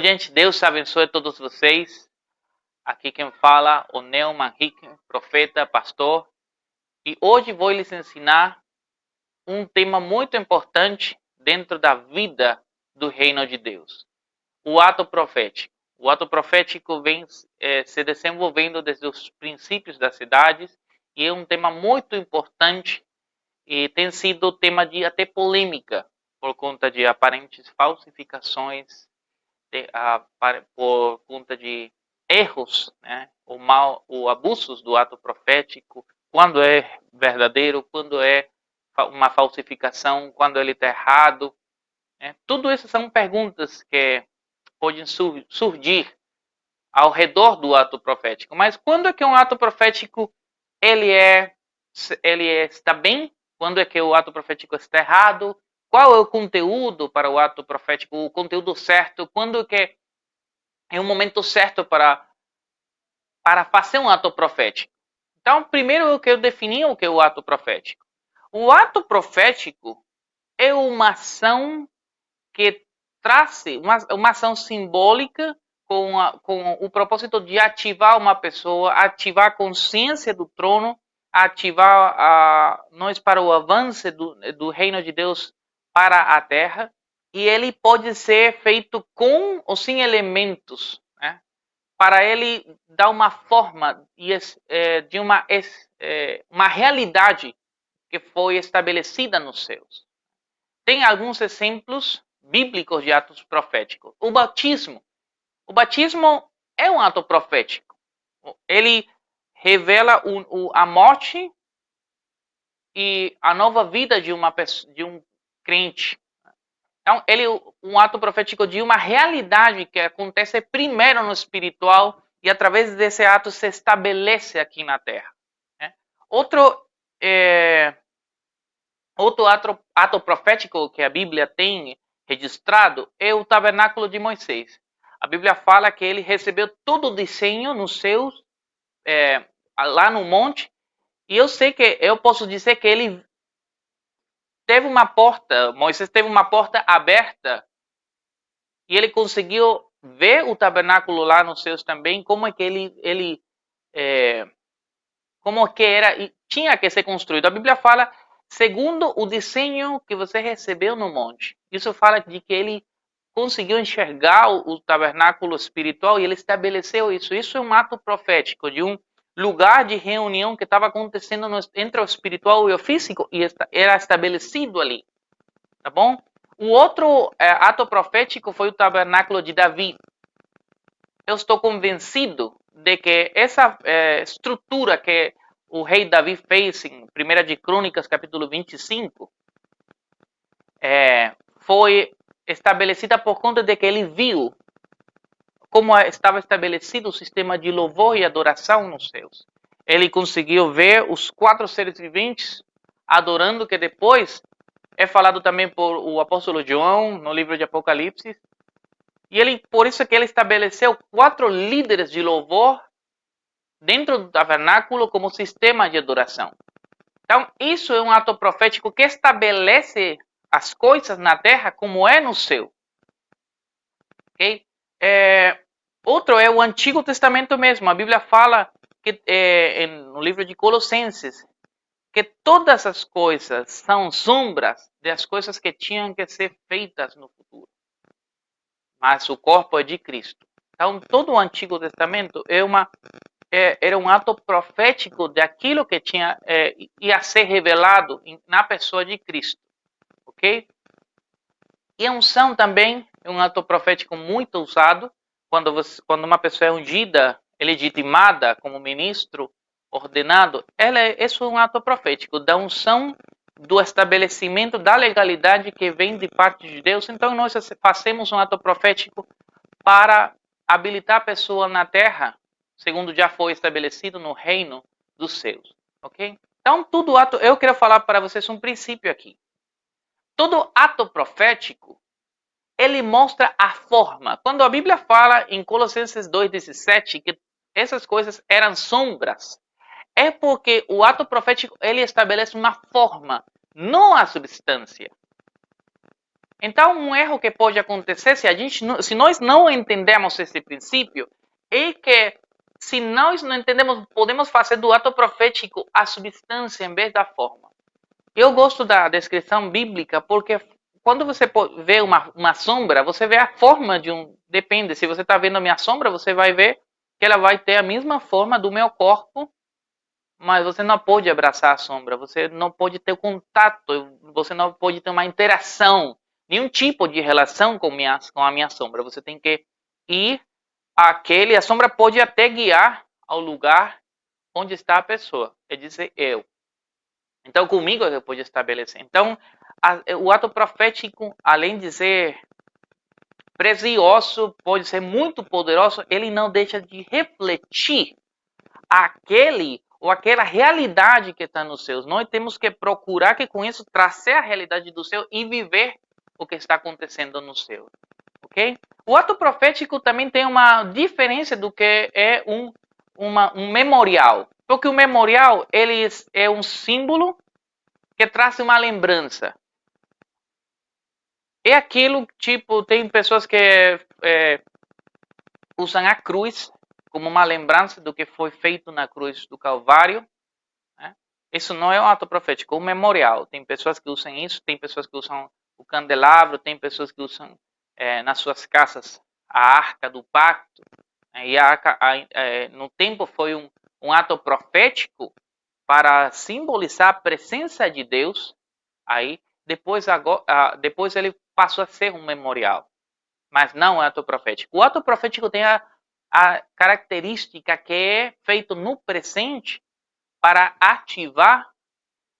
gente. Deus abençoe todos vocês. Aqui quem fala, o Neumann Hicken, profeta, pastor. E hoje vou lhes ensinar um tema muito importante dentro da vida do reino de Deus. O ato profético. O ato profético vem se desenvolvendo desde os princípios das cidades e é um tema muito importante e tem sido tema de até polêmica por conta de aparentes falsificações, por conta de erros, né? Ou abusos do ato profético, quando é verdadeiro, quando é uma falsificação, quando ele está errado. Né? Tudo isso são perguntas que podem surgir ao redor do ato profético. Mas quando é que um ato profético ele está bem? Quando é que o ato profético está errado? Qual é o conteúdo para o ato profético? O conteúdo certo? Quando é que é o momento certo para fazer um ato profético? Então, primeiro eu quero definir o que é o ato profético. O ato profético é uma ação que traz uma ação simbólica com o propósito de ativar uma pessoa, ativar a consciência do trono, ativar nós para o avanço do reino de Deus para a terra. E ele pode ser feito com ou sem elementos, né? Para ele dar uma forma de uma realidade que foi estabelecida nos céus. Tem alguns exemplos bíblicos de atos proféticos. O batismo. O batismo é um ato profético. Ele revela a morte e a nova vida de um crente. Então, ele é um ato profético de uma realidade que acontece primeiro no espiritual e através desse ato se estabelece aqui na terra. Né? Outro ato profético que a Bíblia tem registrado é o tabernáculo de Moisés. A Bíblia fala que ele recebeu todo o desenho nos céus, lá no monte, e eu posso dizer que ele teve uma porta, Moisés teve uma porta aberta, e ele conseguiu ver o tabernáculo lá nos céus também, como é que como que era e tinha que ser construído. A Bíblia fala segundo o desenho que você recebeu no monte. Isso fala de que ele conseguiu enxergar o tabernáculo espiritual e ele estabeleceu isso. Isso é um ato profético de um lugar de reunião que estava acontecendo entre o espiritual e o físico e era estabelecido ali. Tá bom? O outro ato profético foi o tabernáculo de Davi. Eu estou convencido de que essa estrutura que o rei Davi fez em 1 de Crônicas, capítulo 25, foi estabelecida por conta de que ele viu como estava estabelecido o sistema de louvor e adoração nos céus. Ele conseguiu ver os 4 seres viventes adorando, que depois é falado também por o apóstolo João no livro de Apocalipse. E por isso que ele estabeleceu 4 líderes de louvor dentro do tabernáculo como sistema de adoração. Então, isso é um ato profético que estabelece as coisas na terra como é no céu. Okay? Outro é o Antigo Testamento mesmo. A Bíblia fala que no livro de Colossenses que todas as coisas são sombras das coisas que tinham que ser feitas no futuro. Mas o corpo é de Cristo. Então, todo o Antigo Testamento era um ato profético daquilo que ia ser revelado na pessoa de Cristo. Ok? E a unção também é um ato profético muito usado. Quando uma pessoa é ungida, legitimada como ministro, ordenado, isso é um ato profético da unção, do estabelecimento da legalidade que vem de parte de Deus. Então, nós fazemos um ato profético para habilitar a pessoa na terra, segundo já foi estabelecido no reino dos céus. Ok? Então, todo ato, eu quero falar para vocês um princípio aqui. Todo ato profético, ele mostra a forma. Quando a Bíblia fala em Colossenses 2,17 que essas coisas eram sombras, é porque o ato profético ele estabelece uma forma, não a substância. Então, um erro que pode acontecer se nós não entendemos esse princípio é que se nós não entendemos, podemos fazer do ato profético a substância em vez da forma. Eu gosto da descrição bíblica porque quando você vê uma sombra, você vê a forma de um... Depende, se você está vendo a minha sombra, você vai ver que ela vai ter a mesma forma do meu corpo, mas você não pode abraçar a sombra, você não pode ter contato, você não pode ter uma interação, nenhum tipo de relação com a minha sombra. Você tem que ir àquele... A sombra pode até guiar ao lugar onde está a pessoa, é dizer, eu. Então, comigo eu pude estabelecer. Então, o ato profético, além de ser precioso, pode ser muito poderoso, ele não deixa de refletir aquele ou aquela realidade que está nos seus. Nós temos que procurar que com isso trazer a realidade do céu e viver o que está acontecendo no céu. Ok? O ato profético também tem uma diferença do que é um memorial. Porque o memorial ele é um símbolo que traz uma lembrança. É aquilo, tipo, tem pessoas que usam a cruz como uma lembrança do que foi feito na cruz do Calvário. Né? Isso não é um ato profético, é um memorial. Tem pessoas que usam isso, tem pessoas que usam o candelabro, tem pessoas que usam nas suas casas a arca do pacto. E a arca, no tempo, foi um ato profético para simbolizar a presença de Deus. Aí, depois ele passou a ser um memorial, mas não um ato profético. O ato profético tem a característica que é feito no presente para ativar,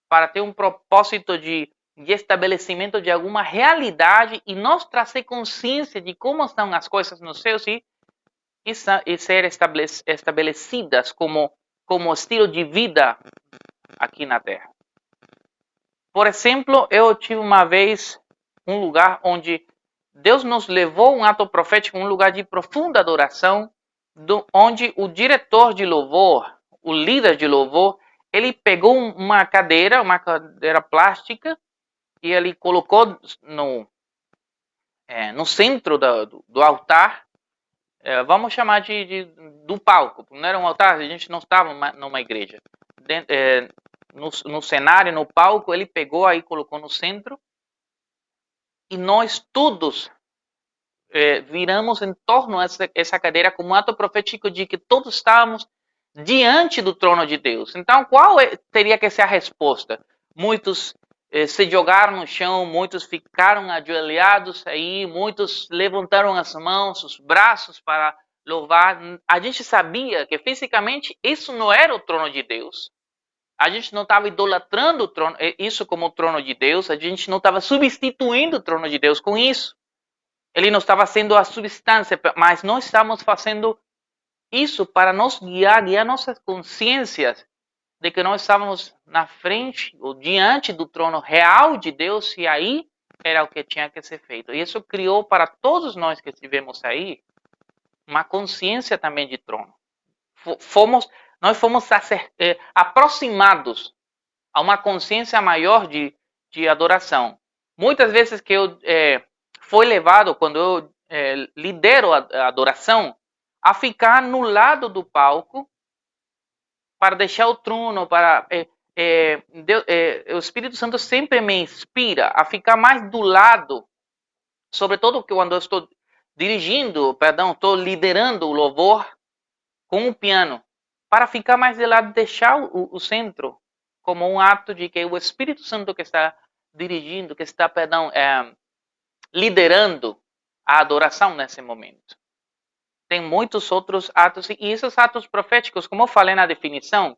para ter um propósito de estabelecimento de alguma realidade e nos trazer consciência de como estão as coisas nos céus e ser estabelecidas como estilo de vida aqui na Terra. Por exemplo, eu tive uma vez um lugar onde Deus nos levou um ato profético, um lugar de profunda adoração, onde o diretor de louvor, o líder de louvor, ele pegou uma cadeira plástica, e ele colocou no centro do altar, vamos chamar do palco. Não era um altar, a gente não estava numa igreja. No cenário, no palco, ele pegou aí, colocou no centro, e nós todos viramos em torno a essa cadeira como um ato profético de que todos estávamos diante do trono de Deus. Então, qual teria que ser a resposta? Muitos se jogaram no chão, muitos ficaram ajoelhados aí, muitos levantaram as mãos, os braços para louvar. A gente sabia que fisicamente isso não era o trono de Deus. A gente não estava idolatrando isso como o trono de Deus, a gente não estava substituindo o trono de Deus com isso. Ele não estava sendo a substância, mas nós estamos fazendo isso para nos guiar nossas consciências de que nós estávamos na frente ou diante do trono real de Deus, e aí era o que tinha que ser feito. E isso criou para todos nós que estivemos aí uma consciência também de trono. Nós fomos aproximados a uma consciência maior de adoração. Muitas vezes que eu fui levado, quando eu lidero a adoração, a ficar no lado do palco para deixar o trono, o Espírito Santo sempre me inspira a ficar mais do lado, sobretudo quando eu estou estou liderando o louvor com o piano, para ficar mais de lado, deixar o centro como um ato de que é o Espírito Santo que está dirigindo, que está, liderando a adoração nesse momento. Tem muitos outros atos, e esses atos proféticos, como eu falei na definição,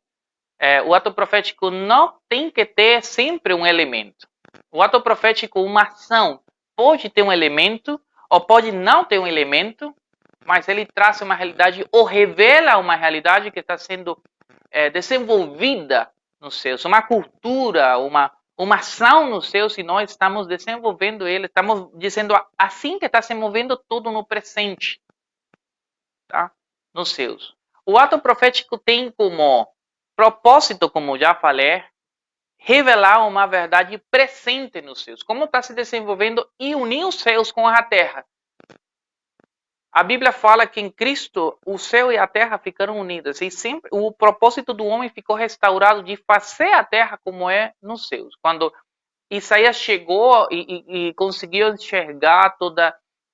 o ato profético não tem que ter sempre um elemento. O ato profético, uma ação, pode ter um elemento, ou pode não ter um elemento, mas ele traz uma realidade, ou revela uma realidade que está sendo desenvolvida nos céus, uma cultura, uma ação nos céus, e nós estamos desenvolvendo ele, estamos dizendo assim que está se movendo tudo no presente, tá? Nos céus. O ato profético tem como propósito, como já falei, revelar uma verdade presente nos céus. Como está se desenvolvendo e unir os céus com a terra. A Bíblia fala que em Cristo o céu e a terra ficaram unidas. E sempre o propósito do homem ficou restaurado de fazer a terra como é nos céus. Quando Isaías chegou e conseguiu enxergar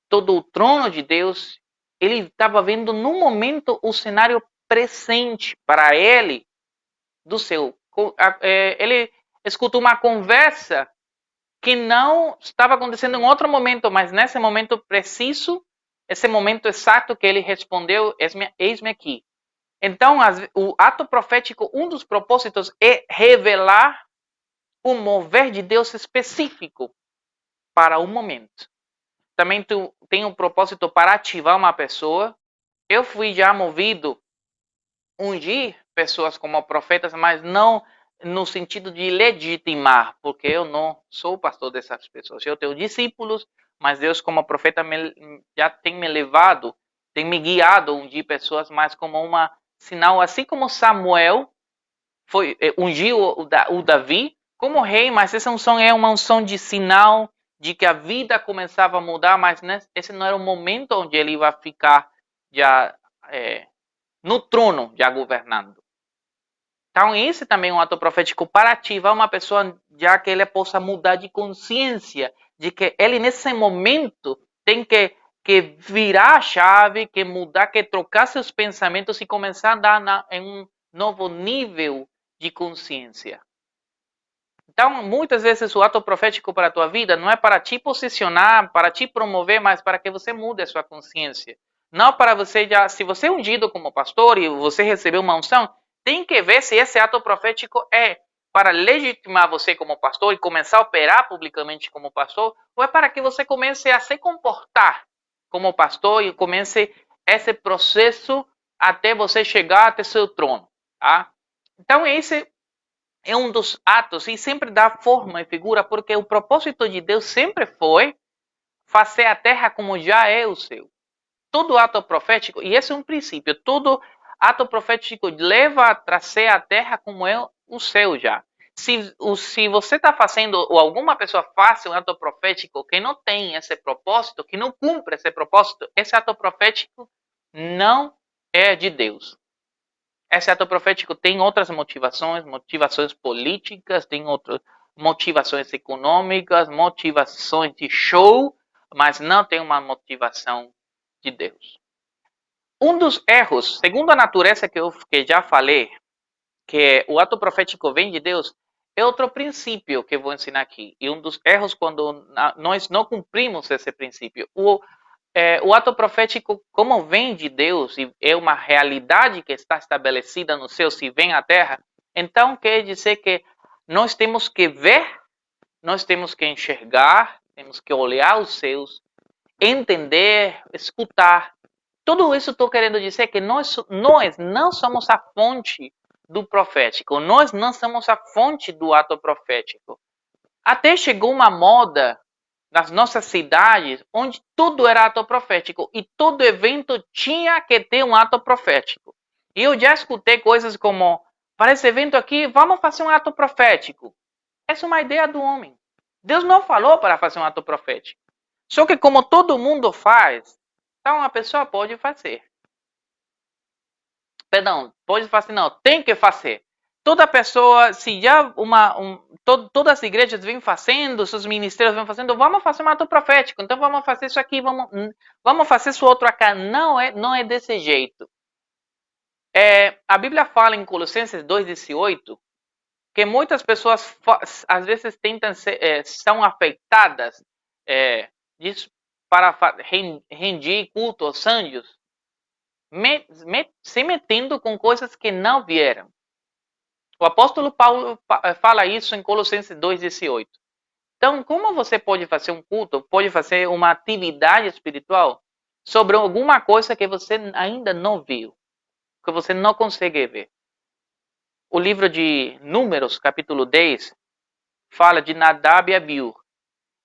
todo o trono de Deus, ele estava vendo no momento o cenário presente para ele do céu. Ele escutou uma conversa que não estava acontecendo em outro momento, mas nesse momento preciso, esse momento exato que ele respondeu, eis-me aqui. Então, o ato profético, um dos propósitos é revelar o mover de Deus específico para o momento. Também tem um propósito para ativar uma pessoa. Eu fui já movido ungir pessoas como profetas, mas não no sentido de legitimar, porque eu não sou pastor dessas pessoas. Eu tenho discípulos, mas Deus como profeta já tem me levado, tem me guiado a ungir pessoas mais como uma sinal, assim como Samuel ungiu o Davi como rei, mas essa unção é uma unção de sinal de que a vida começava a mudar, mas esse não era o momento onde ele ia ficar já no trono, já governando. Então, esse também é um ato profético para ativar uma pessoa, já que ele possa mudar de consciência, de que ele, nesse momento, tem que virar a chave, que mudar, que trocar seus pensamentos e começar a andar em um novo nível de consciência. Então, muitas vezes o ato profético para a tua vida não é para te posicionar, para te promover, mas para que você mude a sua consciência. Não para você se você é ungido como pastor e você recebeu uma unção, tem que ver se esse ato profético é para legitimar você como pastor e começar a operar publicamente como pastor, ou é para que você comece a se comportar como pastor e comece esse processo até você chegar até seu trono, tá? Então, esse é um dos atos e sempre dá forma e figura, porque o propósito de Deus sempre foi fazer a terra como já é o céu. Todo ato profético, e esse é um princípio, todo ato profético leva a trazer a terra como é o céu já. Se você está fazendo, ou alguma pessoa faz um ato profético que não tem esse propósito, que não cumpre esse propósito, esse ato profético não é de Deus. Esse ato profético tem outras motivações políticas, tem outras motivações econômicas, motivações de show, mas não tem uma motivação de Deus. Um dos erros, segundo a natureza que já falei, que o ato profético vem de Deus, é outro princípio que eu vou ensinar aqui. E um dos erros quando nós não cumprimos esse princípio. O ato profético, como vem de Deus e é uma realidade que está estabelecida no céu, se vem à terra, então quer dizer que nós temos que ver, nós temos que enxergar, temos que olhar os céus, entender, escutar. Tudo isso estou querendo dizer que nós não somos a fonte do profético, nós não somos a fonte do ato profético. Até chegou uma moda nas nossas cidades, onde tudo era ato profético e todo evento tinha que ter um ato profético. E eu já escutei coisas como: para esse evento aqui, vamos fazer um ato profético. Essa é uma ideia do homem. Deus não falou para fazer um ato profético. Só que como todo mundo faz, então a pessoa pode fazer. Perdão, pode fazer não, tem que fazer. Toda pessoa, se já todas as igrejas vêm fazendo, seus ministérios vêm fazendo, vamos fazer um ato profético, então vamos fazer isso aqui, vamos fazer isso outro acá. Não é desse jeito. A Bíblia fala em Colossenses 2,18 que muitas pessoas às vezes são afetadas para rendir culto aos anjos, se metendo com coisas que não vieram. O apóstolo Paulo fala isso em Colossenses 2,18. Então, como você pode fazer um culto, pode fazer uma atividade espiritual sobre alguma coisa que você ainda não viu, que você não consegue ver? O livro de Números, capítulo 10, fala de Nadab e Abiú,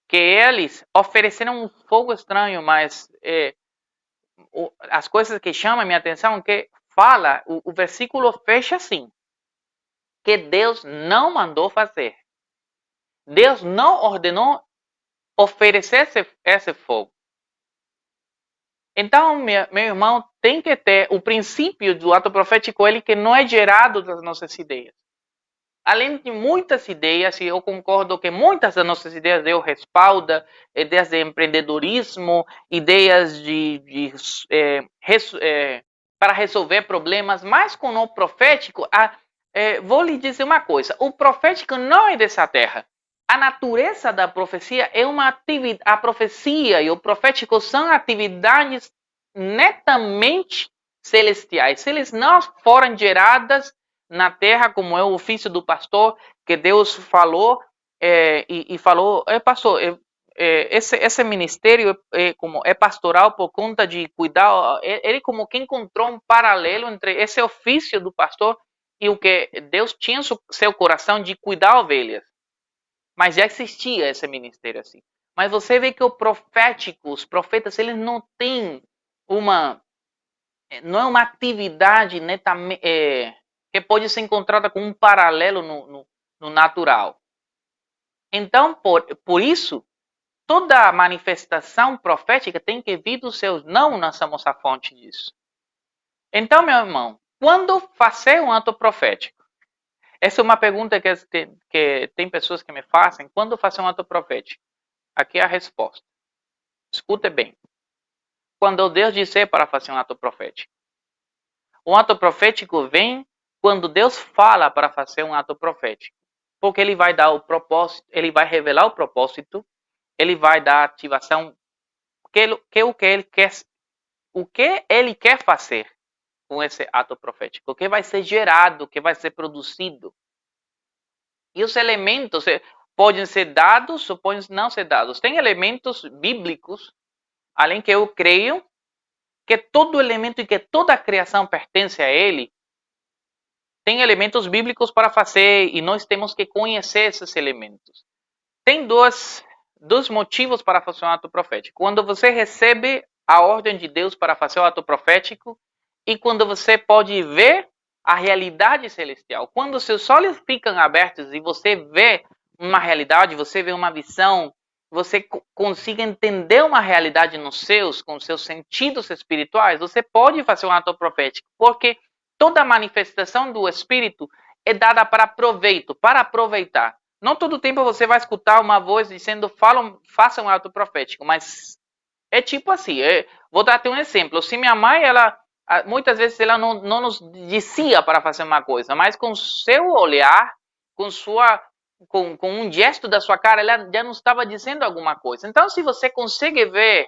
que eles ofereceram um fogo estranho, mas as coisas que chamam a minha atenção é que fala, o versículo fecha assim: que Deus não mandou fazer. Deus não ordenou oferecer esse fogo. Então, meu irmão, tem que ter o princípio do ato profético, ele que não é gerado das nossas ideias. Além de muitas ideias, e eu concordo que muitas das nossas ideias eu respaldo, ideias de empreendedorismo, ideias para resolver problemas, mas com o profético, vou lhe dizer uma coisa, o profético não é dessa terra. A natureza da profecia é uma atividade, a profecia e o profético são atividades netamente celestiais. Se eles não forem geradas na terra, como é o ofício do pastor, que Deus falou, e falou, pastor, esse ministério como é pastoral por conta de cuidar, ele como que encontrou um paralelo entre esse ofício do pastor e o que Deus tinha em seu coração de cuidar ovelhas. Mas já existia esse ministério assim. Mas você vê que o profético, os profetas, eles não têm não é uma atividade netamente, que pode ser encontrada com um paralelo no natural. Então, por isso, toda manifestação profética tem que vir dos seus. Não nós somos a fonte disso. Então, meu irmão, quando fazer um ato profético? Essa é uma pergunta que tem pessoas que me fazem. Quando fazer um ato profético? Aqui é a resposta. Escute bem. Quando Deus disser para fazer um ato profético. Um ato profético vem quando Deus fala para fazer um ato profético. Porque ele vai dar o propósito, ele vai revelar o propósito, ele vai dar a ativação, o que ele quer fazer com esse ato profético, o que vai ser gerado, o que vai ser produzido. E os elementos podem ser dados ou podem não ser dados. Tem elementos bíblicos, além que eu creio, que todo elemento e que toda a criação pertence a ele. Tem elementos bíblicos para fazer e nós temos que conhecer esses elementos. Tem dois motivos para fazer um ato profético. Quando você recebe a ordem de Deus para fazer o ato profético e quando você pode ver a realidade celestial. Quando seus olhos ficam abertos e você vê uma realidade, você vê uma visão, você consiga entender uma realidade com seus sentidos espirituais, você pode fazer um ato profético, porque toda manifestação do Espírito é dada para proveito, para aproveitar. Não todo tempo você vai escutar uma voz dizendo, faça um ato profético, mas é tipo assim, vou dar até um exemplo. Se minha mãe, muitas vezes ela não nos dizia para fazer uma coisa, mas com seu olhar, com um gesto da sua cara, ela já nos estava dizendo alguma coisa. Então, se você consegue ver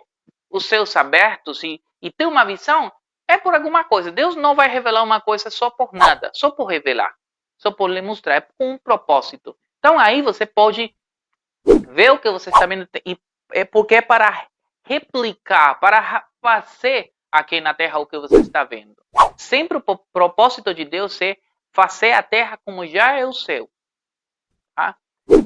os seus abertos e ter uma visão, é por alguma coisa. Deus não vai revelar uma coisa só por nada, só por revelar, só por lhe mostrar, é com um propósito. Então, aí você pode ver o que você está vendo, porque é para replicar, para fazer aqui na terra o que você está vendo. Sempre o propósito de Deus é fazer a terra como já é o céu. Tá?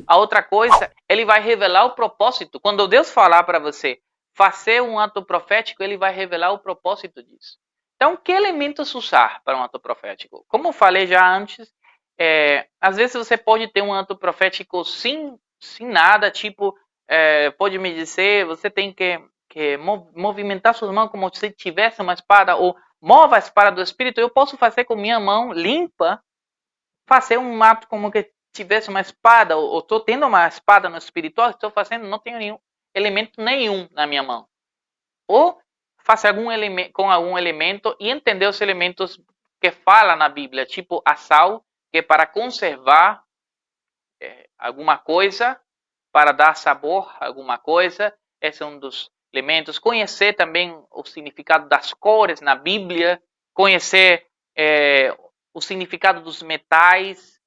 A outra coisa, ele vai revelar o propósito. Quando Deus falar para você fazer um ato profético, ele vai revelar o propósito disso. Então, que elementos usar para um ato profético? Como eu falei já antes, às vezes você pode ter um ato profético sem nada, tipo, pode me dizer, você tem que movimentar suas mãos como se tivesse uma espada, ou mova a espada do Espírito. Eu posso fazer com minha mão limpa, fazer um ato como que tivesse uma espada, ou estou tendo uma espada no espiritual, estou fazendo, não tenho elemento nenhum na minha mão. Ou faça com algum elemento e entender os elementos que fala na Bíblia, tipo a sal, que é para conservar alguma coisa, para dar sabor a alguma coisa. Esse é um dos elementos. Conhecer também o significado das cores na Bíblia, conhecer o significado dos metais,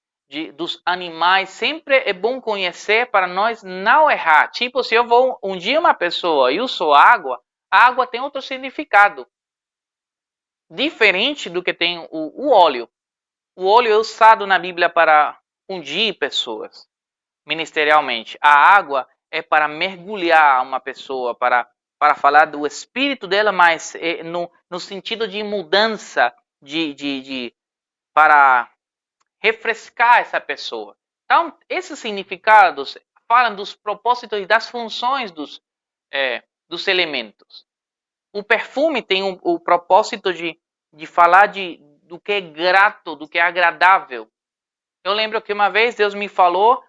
dos animais. Sempre é bom conhecer para nós não errar. Tipo, se eu vou ungir uma pessoa e uso água, a água tem outro significado, diferente do que tem o óleo. O óleo é usado na Bíblia para ungir pessoas, ministerialmente. A água é para mergulhar uma pessoa, para falar do espírito dela, mas no sentido de mudança, para refrescar essa pessoa. Então, esses significados falam dos propósitos e das funções dos elementos. O perfume tem o propósito de falar do que é grato, do que é agradável. Eu lembro que uma vez Deus me falou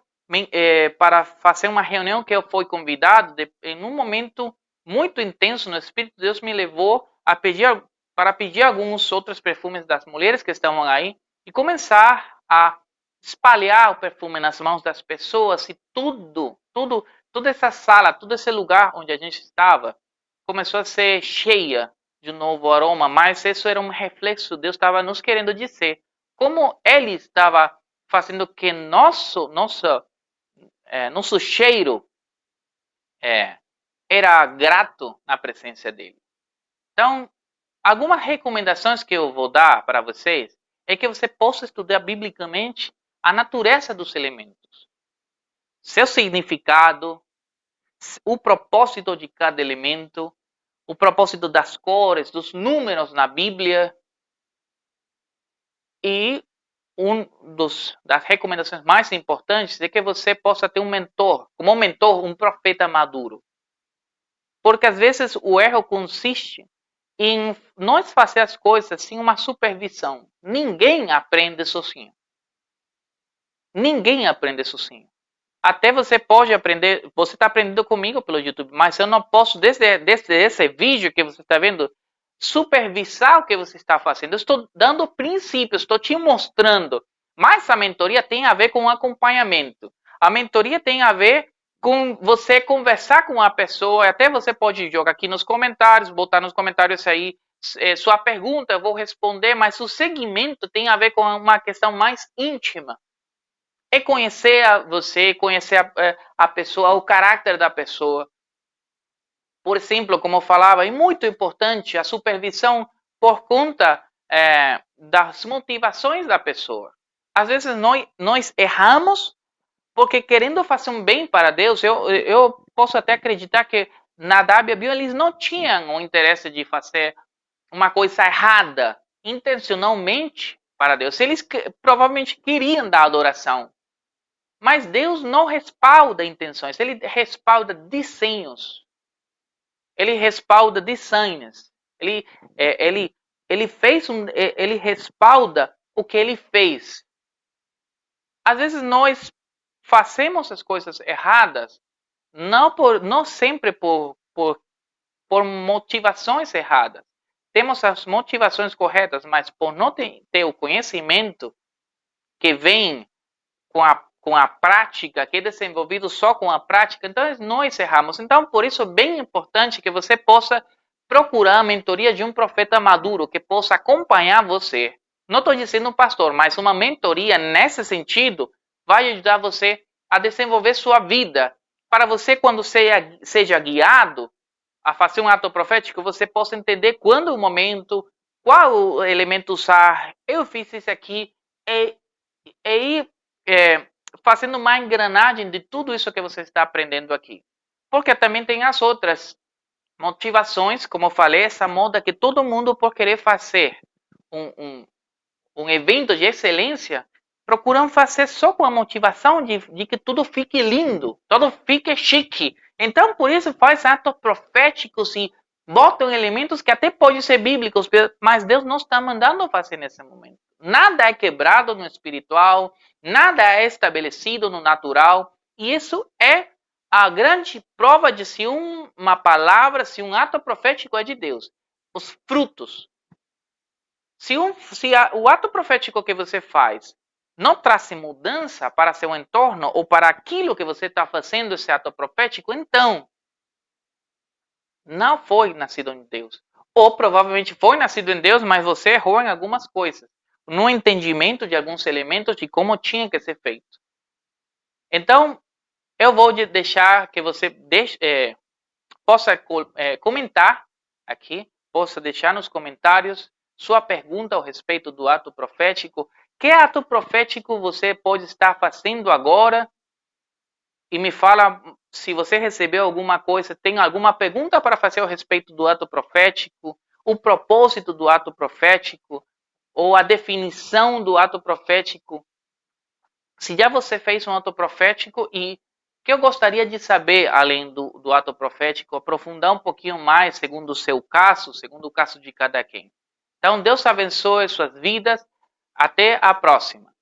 para fazer uma reunião que eu fui convidado, em um momento muito intenso no Espírito, Deus me levou para pedir alguns outros perfumes das mulheres que estavam aí e começar a espalhar o perfume nas mãos das pessoas e toda essa sala, todo esse lugar onde a gente estava começou a ser cheia de um novo aroma, mas isso era um reflexo, Deus estava nos querendo dizer como Ele estava fazendo que nosso cheiro era grato na presença dele. Então, algumas recomendações que eu vou dar para vocês é que você possa estudar biblicamente a natureza dos elementos, seu significado, o propósito de cada elemento, o propósito das cores, dos números na Bíblia. E das recomendações mais importantes é que você possa ter um mentor, como um mentor, um profeta maduro. Porque às vezes o erro consiste em nós fazer as coisas sem uma supervisão. Ninguém aprende sozinho. Ninguém aprende sozinho. Até você pode aprender, você está aprendendo comigo pelo YouTube, mas eu não posso, desde esse vídeo que você está vendo, supervisar o que você está fazendo. Eu estou dando princípios, estou te mostrando. Mas a mentoria tem a ver com acompanhamento. A mentoria tem a ver com você conversar com a pessoa. Até você pode jogar aqui nos comentários, botar nos comentários aí sua pergunta, eu vou responder, mas o segmento tem a ver com uma questão mais íntima. É conhecer você, conhecer a pessoa, o caráter da pessoa. Por exemplo, como eu falava, é muito importante a supervisão por conta das motivações da pessoa. Às vezes nós erramos porque querendo fazer um bem para Deus, eu posso até acreditar que Nadab e Abiú, eles não tinham o interesse de fazer uma coisa errada intencionalmente para Deus. Eles provavelmente queriam dar adoração. Mas Deus não respalda intenções, Ele respalda desenhos. Ele respalda designs. Ele respalda o que ele fez. Às vezes nós fazemos as coisas erradas, não sempre por motivações erradas. Temos as motivações corretas, mas por não ter o conhecimento que vem com a prática, que é desenvolvido só com a prática, então nós erramos. Então, por isso é bem importante que você possa procurar a mentoria de um profeta maduro, que possa acompanhar você. Não estou dizendo um pastor, mas uma mentoria nesse sentido vai ajudar você a desenvolver sua vida, para você, quando seja guiado a fazer um ato profético, você possa entender quando o momento, qual elemento usar. Eu fiz isso aqui, e fazendo uma engrenagem de tudo isso que você está aprendendo aqui. Porque também tem as outras motivações, como eu falei, essa moda que todo mundo, por querer fazer um evento de excelência, procuram fazer só com a motivação de que tudo fique lindo, tudo fique chique. Então, por isso, faz atos proféticos e botam elementos que até podem ser bíblicos, mas Deus não está mandando fazer nesse momento. Nada é quebrado no espiritual, nada é estabelecido no natural, e isso é a grande prova de se uma palavra, se um ato profético é de Deus. Os frutos. Se o ato profético que você faz não traz mudança para seu entorno ou para aquilo que você está fazendo, esse ato profético, então não foi nascido em Deus. Ou provavelmente foi nascido em Deus, mas você errou em algumas coisas, no entendimento de alguns elementos de como tinha que ser feito. Então, eu vou deixar que você possa comentar aqui, possa deixar nos comentários sua pergunta a respeito do ato profético. Que ato profético você pode estar fazendo agora? E me fala se você recebeu alguma coisa, tem alguma pergunta para fazer a respeito do ato profético, o propósito do ato profético, ou a definição do ato profético. Se já você fez um ato profético, e que eu gostaria de saber, além do ato profético, aprofundar um pouquinho mais, segundo o seu caso, segundo o caso de cada quem. Então, Deus abençoe suas vidas. Até a próxima.